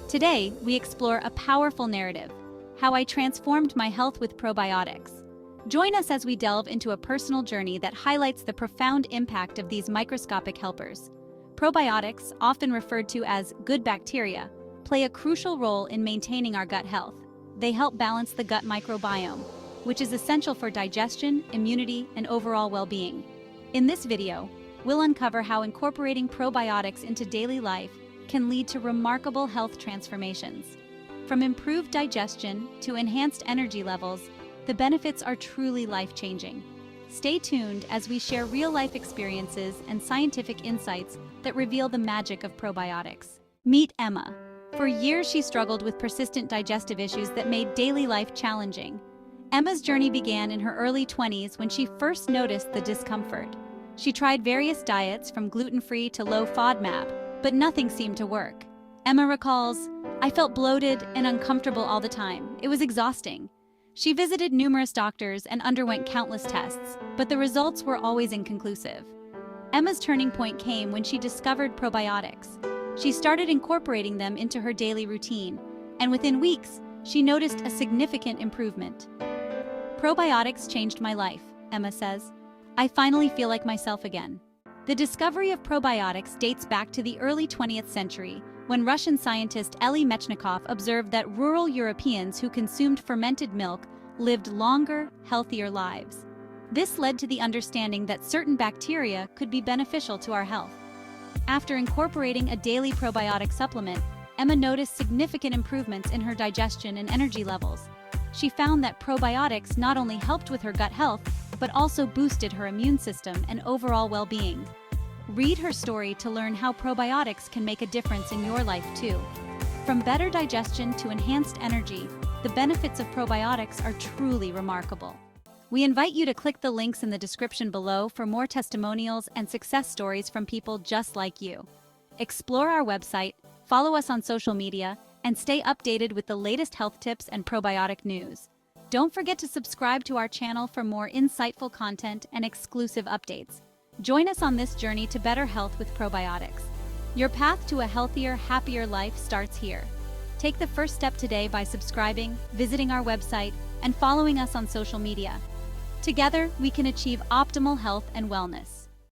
Today, we explore a powerful narrative, how I transformed my health with probiotics. Join us as we delve into a personal journey that highlights the profound impact of these microscopic helpers. Probiotics, often referred to as good bacteria, play a crucial role in maintaining our gut health. They help balance the gut microbiome, which is essential for digestion, immunity, and overall well-being. In this video, we'll uncover how incorporating probiotics into daily life can lead to remarkable health transformations. From improved digestion to enhanced energy levels, the benefits are truly life-changing. Stay tuned as we share real-life experiences and scientific insights that reveal the magic of probiotics. Meet Emma. For years, she struggled with persistent digestive issues that made daily life challenging. Emma's journey began in her early 20s when she first noticed the discomfort. She tried various diets from gluten-free to low FODMAP, but nothing seemed to work. Emma recalls, "I felt bloated and uncomfortable all the time. It was exhausting." She visited numerous doctors and underwent countless tests, but the results were always inconclusive. Emma's turning point came when she discovered probiotics. She started incorporating them into her daily routine, and within weeks, she noticed a significant improvement. "Probiotics changed my life," Emma says. "I finally feel like myself again." The discovery of probiotics dates back to the early 20th century, when Russian scientist Elie Mechnikov observed that rural Europeans who consumed fermented milk lived longer, healthier lives. This led to the understanding that certain bacteria could be beneficial to our health. After incorporating a daily probiotic supplement, Emma noticed significant improvements in her digestion and energy levels. She found that probiotics not only helped with her gut health, but also boosted her immune system and overall well-being. Read her story to learn how probiotics can make a difference in your life too. From better digestion to enhanced energy, the benefits of probiotics are truly remarkable. We invite you to click the links in the description below for more testimonials and success stories from people just like you. Explore our website, follow us on social media, and stay updated with the latest health tips and probiotic news. Don't forget to subscribe to our channel for more insightful content and exclusive updates. Join us on this journey to better health with probiotics. Your path to a healthier, happier life starts here. Take the first step today by subscribing, visiting our website, and following us on social media. Together, we can achieve optimal health and wellness.